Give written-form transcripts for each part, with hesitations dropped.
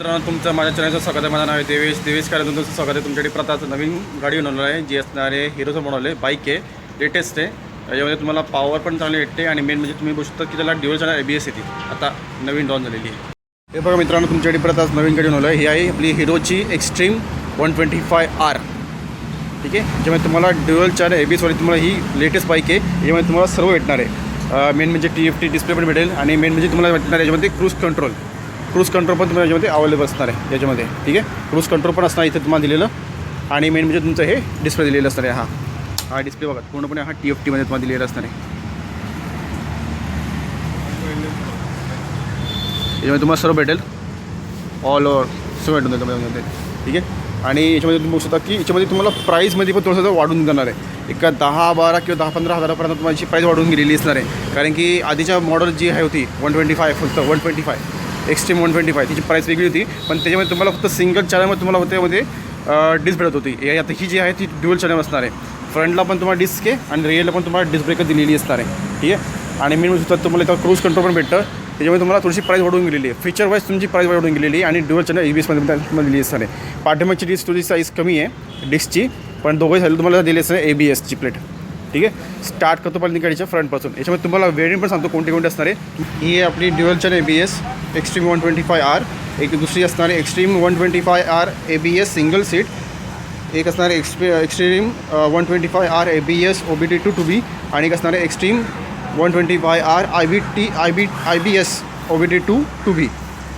तर तुमचं माझ्या चॅनलचं स्वागत आहे. माझं नाव आहे देवेश कारण तुमचं स्वागत आहे. तुमच्याकडे प्रताच नवीन गाडी बनवलं आहे जी असणार आहे हिरोचं बनवलं आहे. बाईक आहे, लेटेस्ट आहे. याच्यामध्ये तुम्हाला पॉवर पण चांगली भेटते आणि मेन म्हणजे तुम्ही बघू शकता की त्याला ड्युअल चॅनल ABS येते. आता नवीन लॉन्च झालेली आहे. हे बघा मित्रांनो, तुमच्याकडे प्रताच नवीन गाडी बनवलं आहे. ही आहे आपली हिरोची एक्स्ट्रीम 125R. ठीक आहे, ज्यामध्ये तुम्हाला ड्युअल चॅनल ABS वाली तुम्हाला ही लेटेस्ट बाईक आहे. याच्यामध्ये तुम्हाला सर्व भेटणार आहे. मेन म्हणजे TFT डिस्प्ले पण भेटेल आणि मेन म्हणजे तुम्हाला भेटणार आहे याच्यामध्ये क्रूज कंट्रोल पण तुम्हाला याच्यामध्ये अवेलेबल असणार आहे याच्यामध्ये. ठीक आहे, क्रूज कंट्रोल पण असणार इथे तुम्हाला दिलेलं आणि मेन म्हणजे तुमचं हे डिस्प्ले दिलेलं असणार आहे. हा डिस्प्ले बघा पूर्णपणे हा TFTमध्ये तुम्हाला दिलेलं असणार आहे. याच्यामध्ये तुम्हाला सर्व भेटेल, ऑल ओव्हर सर्व भेटून त्याच्यामध्ये. ठीक आहे, आणि याच्यामध्ये तुम्ही बघू शकता की याच्यामध्ये तुम्हाला प्राईजमध्ये पण थोडंसं वाढून जाणार आहे. एका 10-12 किंवा 10-15 हजारापर्यंत तुम्हाला प्राईज वाढून गेलेली असणार आहे. कारण की आधीच्या मॉडेल जी आहे होती 125 फक्त 125 एक्स्ट्रीम 125 तिची प्राईस वेगळी होती, पण त्याच्यामध्ये तुम्हाला फक्त सिंगल चॅनलमध्ये तुम्हाला त्यामध्ये डिस्क भेटत होती. आता ही जी आहे ती ड्युअल चॅनल असणार आहे. फ्रंटला पण तुम्हाला डिस्क आहे आणि रिअरला पण तुम्हाला डिस्क ब्रेकर दिलेली असणार आहे. ठीक आहे, आणि मेन म्हणजे तुम्हाला इथं क्रूज कंट्रोल पण भेटतं. त्याच्यामध्ये तुम्हाला थोडीशी प्राईस वाढून गेलेली आहे. फीचर वाईज तुमची प्राईस वाढून गेलेली आहे आणि ड्युअल चॅनल ABSमध्ये तुम्हाला दिलेली असणार आहे. पाठीमागची डिस्क थोडी साईज कमी आहे डिस्कची, पण दोघंही झालं तुम्हाला दिली असणार आहे ABSची प्लेट. ठीक आहे, स्टार्ट करतो पहिली गाडीच्या फ्रंटपासून. याच्यामध्ये तुम्हाला वेरियंट पण सांगतो कोणते असणार आहे. ही आहे आपली dual channel ABS extreme 125R. एक दुसरी असणार आहे extreme 125R ABS single seat. एक असणार आहे extreme 125R ABS OBD2 2B आणि एक असणार आहे extreme 125R IBS OBD2 2B.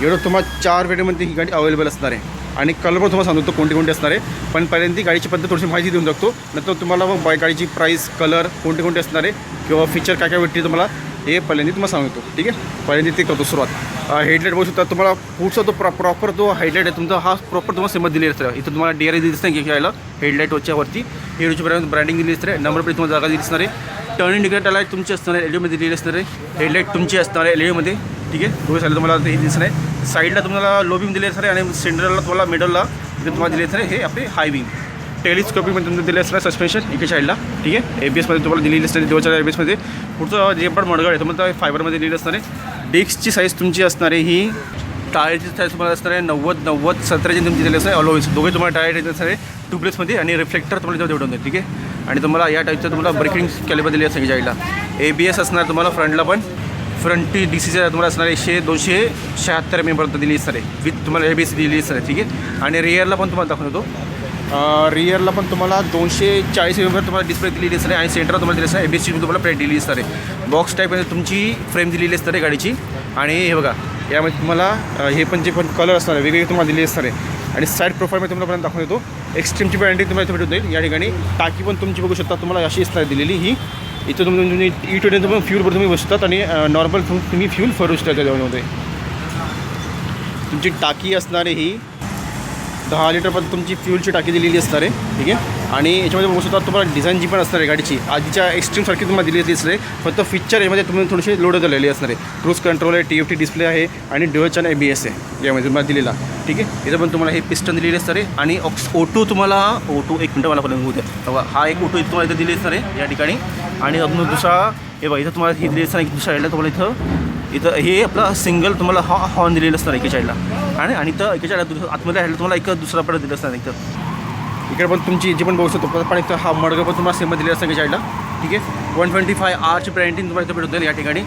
एवढं तुम्हाला 4 वेरियंटमध्ये ही गाडी अवेलेबल असणार आहे. आणि कलर पण तुम्हाला सांगतो कोणते असणार आहे, पण पहिल्यांदा गाडीची पद्धत थोडीशी माहिती देऊन टाकतो. नंतर तुम्हाला मग गाडीची प्राईस, कलर कोणते असणार आहे किंवा फीचर काय भेटते तुम्हाला हे पहिल्यांदा तुम्हाला सांगतो. ठीक आहे, पहिल्यांदा ते करतो सुरुवात. हेडलाईट बघू शकता तुम्हाला पुढचा तो प्रॉपर जो हेडलाईट आहे तुमचा हा प्रॉपर तुम्हाला सेमच दिलेला असतं. इथं तुम्हाला DRI दिसत नाही की यायला हेडलाईटच्या वरती हिरोची ब्रँडिंग दिली असते. नंबर प्लेट तुम्हाला जागा दिली असणार आहे. टर्न इंडिकेटर लाईट तुमची असणार आहे LED मध्ये दिलेली असणार आहे. हेडलाईट तुमची असणार आहे LED मध्ये. ठीक आहे, दोघे साईडला तुम्हाला हे दिसणार आहे. साईडला तुम्हाला लो बीम दिले असणार आहे आणि सेंटरला तुम्हाला मिडलला इथे तुम्हाला दिले असणार आहे हे आपले हाय बीम. टेलिस्कोपिकमध्ये तुम्हाला दिले असणार सस्पेन्शन एका साईडला. ठीक आहे, ABSमध्ये तुम्हाला दिलेली असणार आहे. देवाच्या ABSमध्ये पुढचं जे पण मडगड आहे तुम्हाला फायबरमध्ये दिलेलं असणार आहे. डिस्कची साईज तुमची असणार आहे ही टायरची साईज तुम्हाला असणार आहे 90 17 तुमची दिलेली असणार आहे. ऑलोवेज दोघे तुम्हाला टायर असणार आहे ट्यूबलेसमध्ये आणि रिफ्लेक्टर तुम्हाला तेवढं भेटून. ठीक आहे, आणि तुम्हाला या टाईपचं तुम्हाला ब्रेकिंग कॅलिबर दिली असते साईडला. ABS असणार तुम्हाला फ्रंटला पण. फ्रंट DCच्या तुम्हाला असणार 276 mm दिली असणार आहे विथ तुम्हाला ABS दिली असणार आहे. ठीक आहे, आणि रिअरला पण तुम्हाला दाखवतो. रिअरला पण तुम्हाला 240 mm तुम्हाला डिस्प्ले दिलेली असणार आहे आणि सेंटरला तुम्हाला दिली असणार ABSची तुम्हाला प्लेट दिलेली असणार आहे. बॉक्स टाईपमध्ये तुमची फ्रेम दिलेली असणार आहे गाडीची. आणि हे बघा यामध्ये तुम्हाला हे पण जे पण कलर असणार आहे वेगवेगळे तुम्हाला दिलेले असणार आहे. आणि साईड प्रोफाईलमध्ये तुम्हाला पर्यंत दाखवून येतो. एक्स्ट्रीमची ब्रँडिंग तुम्हाला इथं भेटून जाईल. या ठिकाणी टाकी पण तुमची बघू शकता तुम्हाला अशी असणार दिलेली. ही इथं तुम्ही E20 तुम्ही फ्यूलवर तुम्ही बसतात आणि नॉर्मल तुम्ही फ्यूल भरू शकता त्याच्यामध्ये. तुमची टाकी असणार आहे ही 10 लिटरपर्यंत तुमची फ्यूलची टाकी दिलेली असणार आहे. ठीक आहे, आणि याच्यामध्ये बघू शकता तुम्हाला डिझाईन जी पण असणार आहे गाडीची आधीच्या एक्स्ट्रीमसारखी तुम्हाला दिलेली असणार आहे. फक्त फीचर यामध्ये तुम्ही थोडीशी लोड झालेली असणार आहे. क्रूज कंट्रोल आहे, TFT डिस्प्ले आहे आणि ड्युअल चॅनल ABS आहे यामध्ये तुम्हाला दिलेला. ठीक आहे, इथं पण तुम्हाला हे पिस्टन दिलेली असणार आहे आणि O2 तुम्हाला O2 एक मिनटं मला पर्यंत होऊ द्या. हा एक O2 तुम्हाला इथं दिली असणार आहे या ठिकाणी. आणि अजून दुसरा हे बघा इथं तुम्हाला ही दिली असणार आहे. दुसऱ्या साईडला तुम्हाला इथं हे आपला सिंगल तुम्हाला हॉर्न दिलेलं असणार एका साईडला आणि इथं एका साईडला आतमध्ये राहिलं तुम्हाला एक दुसरा पण दिलं असणार. इकडे पण तुमची जे पण बघू शकतो पण इथं हा मडगा पण तुम्हाला सेम दिलेला असतं एका साईडला. ठीक आहे, 125Rची ब्रँडिंग तुम्हाला इथं भेटून या ठिकाणी.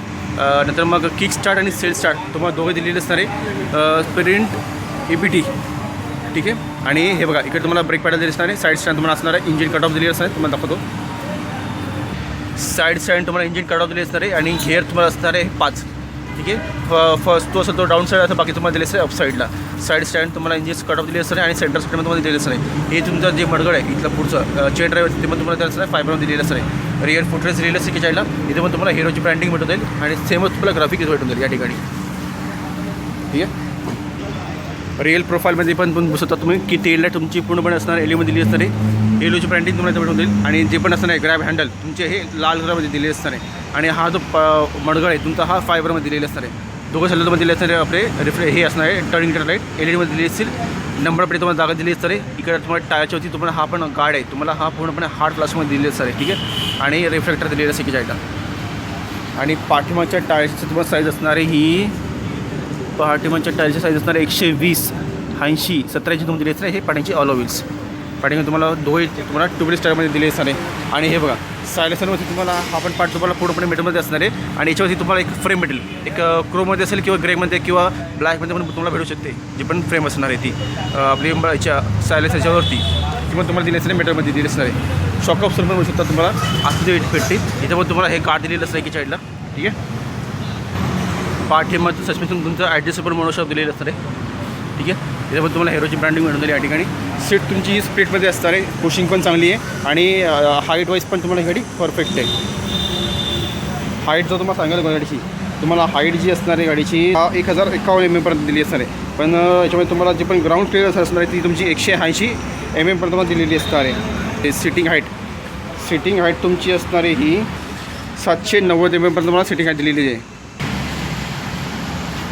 नंतर मग किक स्टार्ट आणि सेल स्टार्ट तुम्हाला दोघे दिलेले असणार आहे. Sprint EBT. ठीक आहे, आणि हे बघा इकडे तुम्हाला ब्रेक पॅडल दिले असणार आहे. साईड स्टँड तुम्हाला असणार आहे. इंजिन कट ऑफ दिलेली असणार आहे तुम्हाला दाखवतो. साईड स्टँड तुम्हाला इंजिन कट ऑफ दिले असणार आहे आणि घेअर तुम्हाला असणार आहे 5. ठीक आहे, फर्स्ट तो असेल तो डाऊन साईड असं बाकी तुम्हाला दिले असते अप साईडला. साईड स्टँड तुम्हाला इंजिन कट ऑफ दिले असणार आहे आणि सेंटर साईडमध्ये तुम्हाला दिलेलं असणार आहे. हे तुमचं जे मडगड आहे इथलं पुढचं चेन ड्रायव्हर ते पण तुम्हाला दिलं असणार आहे. फायबरमध्ये दिलेलं असणार आहे. रिअर फुटरेस दिलेलं असते की साईडला. इथे पण तुम्हाला हिरोची ब्रँडिंग भेटून जाईल आणि सेमच तुम्हाला ग्राफिक्स भेटून जाईल या ठिकाणी. ठीक आहे, रिअल प्रोफाईलमध्ये पण बघू शकता तुम्ही की टेलला तुमची पूर्णपणे असणार LED दिली असणार आहे. LOची ब्रँडिंग तुम्हाला भेटून जाईल आणि जे पण असणार आहे ग्रॅब हँडल तुमचे हे लाल कलरमध्ये दिले असणार आहे. आणि हा जो मडगड आहे तुमचा हा फायबरमध्ये दिलेला असणार आहे. दोघं सल्ल्यामध्ये दिले असणार आहे. आपले हे असणार आहे टर्निंग लाईट LED दिली असतील. नंबर प्लेट तुम्हाला जागा दिली असणार आहे. इकडे तुम्हाला टायरच्या होती तुम्हाला हा पण गार्ड आहे तुम्हाला हा पूर्णपणे हार्ड प्लास्टिकमध्ये दिलेला असणार आहे. ठीक आहे, आणि रिफ्लेक्टर दिलेलं असेल की साईडला. आणि पाठीमागच्या टायरची तुम्हाला साईज असणार आहे ही पार्टिमनच्या टायरची साईज असणार आहे 120, 80, 17 तुम्ही दिले असणार हे पाण्याची ऑलो व्हील्स. पाठीमध्ये तुम्हाला तुम्हाला ट्यूबलेस टायरमध्ये दिले असणार आहे. आणि हे बघा सायलेन्सरमध्ये तुम्हाला हा पण पार्ट तुम्हाला पूर्णपणे मेटलमध्ये असणार आहे. आणि याच्यावरती तुम्हाला एक फ्रेम भेटेल, एक क्रोममध्ये असेल किंवा ग्रेमध्ये किंवा ब्लॅकमध्ये पण तुम्हाला भेटू शकते, जी पण फ्रेम असणार आहे ती आपली याच्या सायलेन्सरच्यावरती किंवा तुम्हाला दिली असणार मेटलमध्ये दिली असणार आहे. शॉक ऑप्शन पण मिळू शकता तुम्हाला आतमध्ये भेटते. याच्यामध्ये तुम्हाला हे कार्ड दिलेलं असतं की साईडला. ठीक आहे, पाठीमध्ये सस्पेन्शन तुमचं ॲडजस्टेबल मोनोशॉक दिलेलं असणार आहे. ठीक आहे, त्याच्यामध्ये तुम्हाला हेरोची ब्रँडिंग मिळून जाईल या ठिकाणी. सीट तुमची स्प्लिटमध्ये असणार आहे, पुशिंग पण चांगली आहे आणि हाईट वाईज पण तुम्हाला ही गाडी परफेक्ट आहे. हाईट जर तुम्हाला सांगायला गाडीची तुम्हाला हाईट जी असणार आहे गाडीची 1051 mm पर्यंत दिली असणार आहे. पण याच्यामध्ये तुम्हाला जी पण ग्राउंड क्लिअरन्स असणार आहे ती तुमची 180 mm पर्यंत तुम्हाला दिलेली असणार आहे. ते सिटिंग हाईट तुमची असणार आहे ही 790 mm पर्यंत तुम्हाला सिटिंग हाईट दिलेली आहे.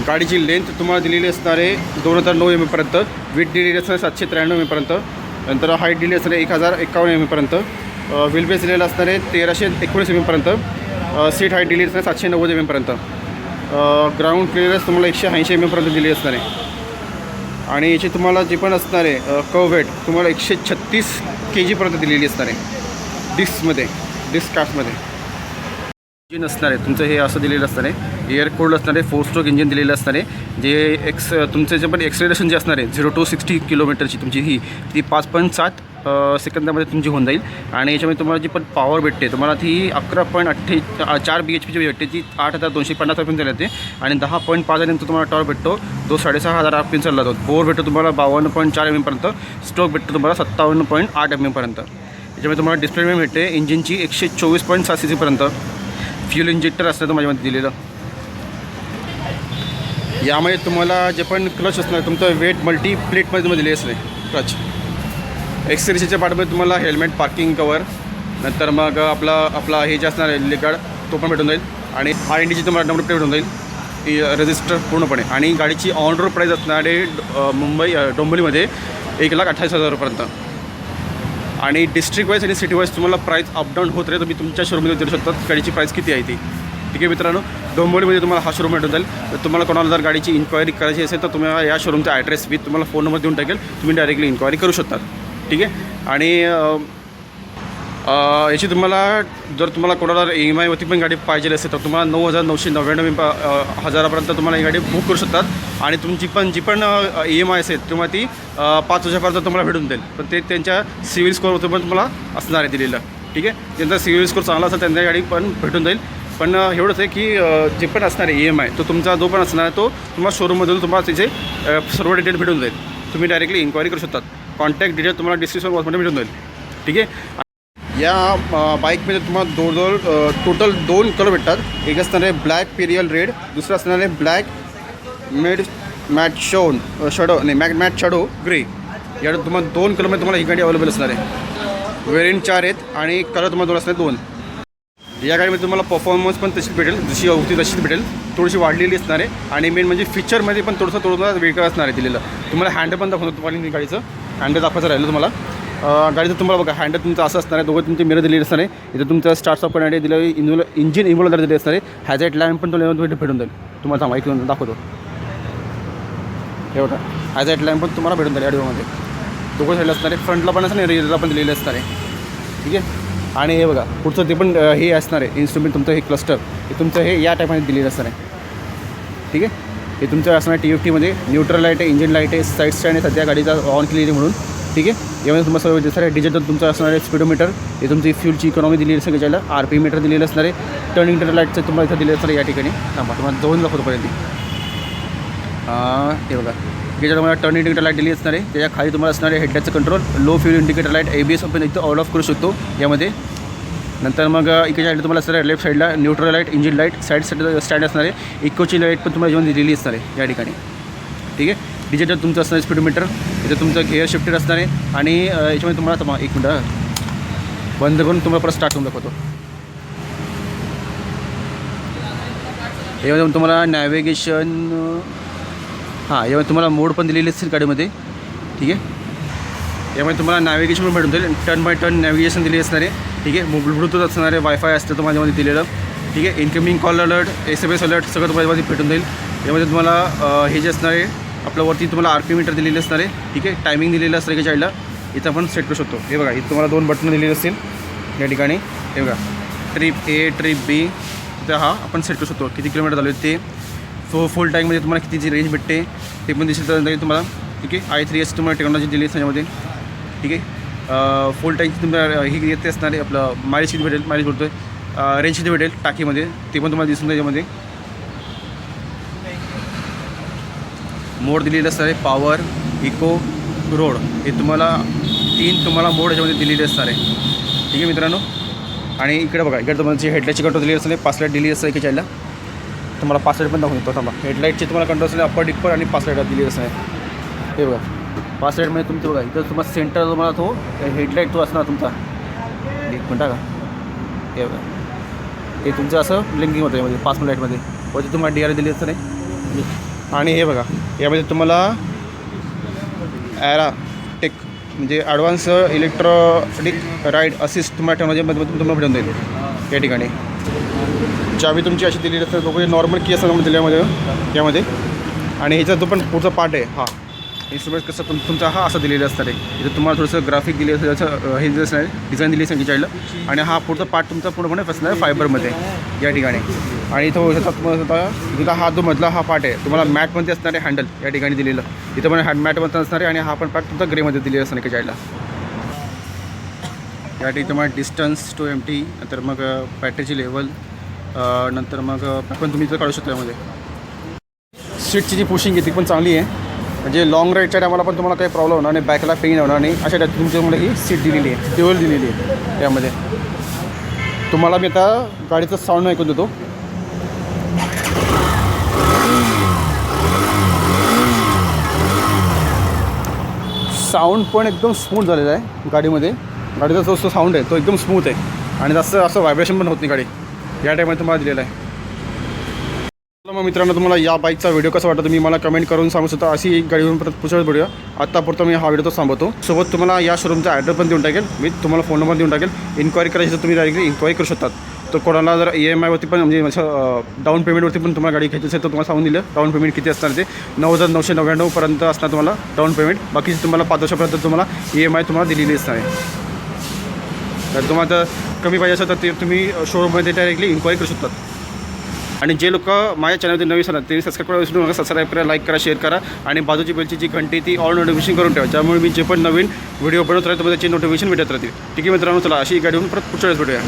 गाडीची लेंथ तुम्हाला दिलेली असणार आहे 2009 mm पर्यंत. विथ दिलेली असणार 793 mm पर्यंत. नंतर हाईट दिली असणार आहे 1051 mm पर्यंत. व्हील बेस दिलेला असणार आहे 1319 mm पर्यंत. सीट हाईट दिली असणार 790 mm पर्यंत. ग्राउंड क्लिअरन्स तुम्हाला 180 mm पर्यंत दिली असणार आहे. आणि याची तुम्हाला जी पण असणार आहे कर्व वेट तुम्हाला 136 kg पर्यंत दिलेली असणार आहे. डिस्क कास्टमध्ये इंजिन असणार आहे तुमचं हे असं दिलेलं असणार आहे. एअर कोल्ड असणार आहे. 4 स्ट्रोक इंजिन दिलेलं असणार आहे. जे तुमचं जे पण एक्सेलरेशन जे असणार आहे 0 to 60 किलोमीटरची तुमची ती 5.7 सेकंदामध्ये तुमची होऊन जाईल. आणि याच्यामध्ये तुम्हाला जी पण पॉवर भेटते तुम्हाला ती 11.4 BHPची भेटते, ती 8250 RPM चालते. आणि 10.5 नंतर तुम्हाला टॉर्क भेटतो, तो 6500 RPM चालला जातो. बोर भेटतो तुम्हाला 52.4 mm पर्यंत. स्ट्रोक भेटतो तुम्हाला 57.8 mm पर्यंत. याच्यामध्ये तुम्हाला डिस्प्ले भेटते इंजिनची 124.7 cc पर्यंत. फ्यूल इंजेक्टर असतं तर माझ्यामध्ये दिलेलं. यामध्ये तुम्हाला जे पण क्लच असणार तुमचं वेट मल्टी प्लेटमध्ये तुम्हाला दिले असते क्लच. एक्सटेरियरच्या पार्टमध्ये तुम्हाला हेल्मेट, पार्किंग कवर, नंतर मग आपला हे जे असणार आहे लेगार्ड तो पण भेटून जाईल. आणि RNDची तुम्हाला नंबर प्लेट भेटून जाईल रजिस्टर पूर्णपणे. आणि गाडीची ऑन रोड प्राईस असणार आहे मुंबई डोंबिवलीमध्ये 1,28,000 पर्यंत. आणि डिस्ट्रिक्ट वाईज आणि सिटी वाईज तुम्हाला प्राईस अपडाऊन होत राहील. तुम्ही तुमच्या शोरूममध्ये विचारू शकता गाडीची प्राईस किती आहे ती. ठीक आहे मित्रांनो, डोंबिवलीमध्ये तुम्हाला हा शोरूम भेटून जाईल. तर तुम्हाला कोणाला जर गाडीची इन्क्वायरी करायची असेल तर तुम्हाला या शोरूमचा ॲड्रेस विथ तुम्हाला फोन नंबर देऊन टाकेल, तुम्ही डायरेक्टली इन्क्वायरी करू शकता. ठीक आहे. आणि याची तुम्हाला जर तुम्हाला कोणाला EMIवरती पण गाडी पाहिजे असेल तर तुम्हाला 9,999 तुम्हाला ही गाडी बुक करू शकतात. आणि तुमची जी पण EMI असेल तुम्हाला ती 5,000 तुम्हाला भेटून जाईल. पण ते त्यांच्या सिव्हिल स्कोअरवरती पण तुम्हाला असणार आहे दिलेलं. ठीक आहे, त्यांचा सिव्हिल स्कोअर चांगला असेल त्यांच्या गाडी पण भेटून जाईल. पण एवढंच आहे की जे पण असणार आहे EMI तो तुमचा जो पण असणार आहे तो तुम्हाला शोरूममधून तुम्हाला तिचे सर्व डिटेल भेटून जाईल. तुम्ही डायरेक्टली इन्क्वायरी करू शकतात. कॉन्टॅक्ट डिटेल तुम्हाला डिस्क्रिप्शन बॉक्समध्ये भेटून जाईल. ठीक आहे. या बाईकमध्ये तुम्हाला टोटल 2 कलर भेटतात. एक असणार आहे ब्लॅक पेरियल रेड, दुसरं असणार आहे black matte matte shadow grey. या तुम्हाला 2 कलरमध्ये तुम्हाला ही गाडी अवेलेबल असणार आहे. व्हेरियंट 4 आहेत आणि कलर तुम्हाला 2 असणार 2. या गाडीमध्ये तुम्हाला परफॉर्मन्स पण तशीच भेटेल, जशी होती तशीच भेटेल, थोडीशी वाढलेली असणार आहे. आणि मेन म्हणजे फीचरमध्ये पण थोडंसं वेगळं असणार आहे दिलेलं. तुम्हाला हँडल पण दाखवतो. तुम्हाला गाडीचं हँडल दाखवायचं राहिलं तुम्हाला. गाडीचं तुम्हाला बघा हँडल तुमचं असं असणार आहे. दोघं तुमचे मिरर दिलेले असणार आहे. इथं तुमचं स्टार्ट स्टॉप करण्यासाठी दिलं इंजिन इन्व्हर्टर दिले असणार आहे. हॅझार्ड लॅम्प पण तुम्हाला भेटून जाईल. तुम्हाला थांबा ऐकून दाखवतो. हे बघा हॅझार्ड लॅम्प पण तुम्हाला भेटून जाईल. ऑडिओमध्ये दोघं साईडला असणार आहे. फ्रंटला पण असणार आहे, रिअरला पण दिलेलं असणार आहे. ठीक आहे. आणि हे बघा पुढचं ते पण हे असणार आहे इन्स्ट्रुमेंट तुमचं हे क्लस्टर हे तुमचं हे या टाईपमध्ये दिलेलं असणार आहे. ठीक आहे. हे तुमचं असणार आहे TFTमध्ये न्यूट्रल लाईट आहे, इंजिन लाईट आहे, साईड स्टँड आहे सध्या गाडीचा ऑन केलेली म्हणून. ठीक आहे. यामध्ये तुम्हाला सर्व दिसणार आहे. डिजिटल तुमचं असणार आहे स्पीडोमीटर, हे तुमची फ्यूलची इकॉनॉमी दिलेली असेल त्याच्याला. RPM मीटर दिलेलं असणार आहे. टर्निंग इंटर लाईटचं तुम्हाला इथं दिलेलं असणार आहे या ठिकाणी. थांबा तुम्हाला जाऊन दाखवतो पर्यंत. हे बघा याच्यात तुम्हाला टर्न इंडिकेटर लाईट दिली असणार आहे. त्याच्या खाली तुम्हाला असणार आहे हेडलाईटचं control, low fuel indicator light, ABS आपण इथं ऑल ऑफ करू शकतो यामध्ये. नंतर मग इकडच्या साईडला तुम्हाला असणार आहे लेफ्ट साईडला neutral light, engine light, side stand असणार आहे. इकोची लाईट पण तुम्हाला जेवण दिलेली असणार आहे या ठिकाणी. ठीक आहे. डिजिटल तुमचं असणार आहे स्पीडोमीटर, इथं तुमचं गिअर शिफ्टर असणार आहे. आणि याच्यामध्ये तुम्हाला एक मिनटं बंद करून तुम्हाला परत स्टार्ट करून दाखवतो. यामध्ये तुम्हाला नॅव्हिगेशन यामध्ये तुम्हाला मोड पण दिलेली असतील गाडीमध्ये. ठीक आहे. यामध्ये तुम्हाला नॅव्हिगेशन पण भेटून जाईल. टर्न बाय टर्न नॅव्हिगेशन दिली असणार आहे. ठीक आहे. ब्लूटूथ असणार आहे, वायफाय असतं तुम्हाला यामध्ये दिलेलं. ठीक आहे. Incoming call alert, SMS alert सगळं तुम्हाला भेटून जाईल. यामध्ये तुम्हाला हे जे असणार आहे आपल्यावरती तुम्हाला RPM मीटर दिलेलं असणार आहे, ठीक आहे. टायमिंग दिलेलं असतं एका चाईल्डला. इथं आपण सेट करू शकतो. हे बघा, इथं तुम्हाला 2 बटणं दिलेली असतील या ठिकाणी. हे बघा, ट्रिप A, ट्रिप B. तर हा आपण सेट करू शकतो किती किलोमीटर झाले ते. फुल टँकमध्ये तुम्हाला कितीची रेंज भेटते ते पण दिसेल तर तुम्हाला, ठीक आहे. I3S तुम्हाला टेक्नॉलॉजी दिली आहे त्याच्यामध्ये, ठीक आहे. फुल टँक तुम्हाला ही येते असणार आहे. आपलं मायलेज किती भेटेल, मायलेज बोलतो आहे, रेंज किती भेटेल टाकीमध्ये ते पण तुम्हाला दिसून त्याच्यामध्ये. मोड दिलेलं असणार आहे, पॉवर, इको, रोड. हे तुम्हाला 3 तुम्हाला मोड याच्यामध्ये दिलेले असणार आहे, ठीक आहे मित्रांनो. आणि इकडे बघा, इकडे तुम्हाला हेडलाईटची कंट्रोल दिली असते, 5 लाईट दिली असते एका चाईल्डला. तुम्हाला 5 लाईट पण दाखवून देतो. थांबा, हेडलाईटची तुम्हाला कंट्रोल असते, अप्पर डिपर आणि 5 लाईट दिली असते. हे बघा, 5 लाईटमध्ये तुमचं बघा इथं तुम्हाला सेंटर तुम्हाला तो हेडलाईट तो असणार तुमचा. एक मिनटा का, हे बघा, हे तुमचं असं ब्लिंकिंग होतं यामध्ये 5 लाईटमध्ये. वरती तुम्हाला DRL दिली असतं नाही. आणि हे बघा, यामध्ये तुम्हाला ॲराटेक म्हणजे ॲडव्हान्स इलेक्ट्रॉनिक राईड असिस्ट तुम्हाला टेक्नॉलॉजीमध्ये तुम्हाला भेटून जाईल या ठिकाणी. चावी तुमची अशी दिलेली असते, बघूया नॉर्मल की असं दिल्यामध्ये यामध्ये. आणि ह्याचा जो पण पुढचा पार्ट आहे, हा इन्स्ट्रुमेंट कसं तुमचा हा असं दिलेलं असणार आहे. इथं तुम्हाला थोडंसं ग्राफिक दिले असं हे असणार आहे, डिझाईन दिली आहे चाईल्डला. आणि हा पुढचा पार्ट तुमचा पूर्णपणे असणार आहे फायबरमध्ये या ठिकाणी. आणि इथं ह्याचा तुम्हाला इथं हा जो मधला हा पार्ट आहे तुम्हाला मॅटमध्ये असणार आहे, हँडल या ठिकाणी दिलेलं. इथं पण मॅटमध्ये असणार आहे. आणि हा पण पार्ट तुमचा ग्रेमध्ये दिलेला असणार आहे चाईल्डला. या ठिकाणी तुम्हाला डिस्टन्स टू एम्प्टी, नंतर मग बॅटरीची लेवल, नंतर मग पण तुम्ही इथं काढू शकता. यामध्ये सीटची जी पुशिंग आहे ती पण चांगली आहे, म्हणजे लॉंग राईडच्या टायमाला पण तुम्हाला काही प्रॉब्लेम होणार नाही, बॅकला पेन होणार नाही. अशा टाईप तुमच्यामुळे ही सीट दिलेली आहे, ट्युअल दिलेली आहे यामध्ये. तुम्हाला मी आता गाडीचं साऊंड ऐकून देतो. साऊंड पण एकदम स्मूथ झालेला आहे गाडीमध्ये. गाडीचा जो साऊंड आहे तो एकदम स्मूथ आहे आणि जास्त असं व्हायब्रेशन पण होत नाही गाडी या टाईममध्ये तुम्हाला दिलेला आहे. मग मित्रांनो, तुम्हाला या बाईकचा व्हिडिओ कसा वाटतो तुम्ही मला कमेंट करून सांगू शकता. अशी एक गाडीवरून परत पुढच्या व्हिडिओ आत्तापुरता मी हा व्हिडिओ तो थांबवतो. सोबत तुम्हाला या शोरूमचा ॲड्रेस पण देऊन टाकेल मी, तुम्हाला फोन नंबर देऊन टाकेल. इन्क्वायरी करायची तर तुम्ही डायरेक्टली इन्क्वायरी करू शकतात. तर कोणाला जर EMIवरती पण म्हणजे डाऊन पेमेंटवरती पण तुम्हाला गाडी घ्यायची असेल तर तुम्हाला सांगून दिलं डाऊन पेमेंट किती असणार ते 9,999 पर्यंत असणार तुम्हाला डाऊन पेमेंट. बाकी तुम्हाला 5 वर्षापर्यंत तुम्हाला EMI तुम्हाला दिलेली असणार आहे. तर तुम्हाला कमी पाहिजे असेल तर ते तुम्ही शोरूममध्ये डायरेक्टली इन्क्वायरी करू शकतात. आणि जे लोक माझ्या चॅनलमध्ये नवीन असतात त्यांनी सबस्क्राईब करा, विसरू नका. सबस्क्राईब करा, लाईक करा, शेअर करा. आणि बाजूची बेलची जी घंटी ती ऑल नोटिफिकेशन करून ठेवा, त्यामुळे मी जे पण नवीन व्हिडिओ बनवत राहतो त्याची नोटिफिकेशन भेटत राहतील. ठीक आहे मित्रांनो, चला अशी गाडी होऊन परत पुढच्या वेळेस भेटूया.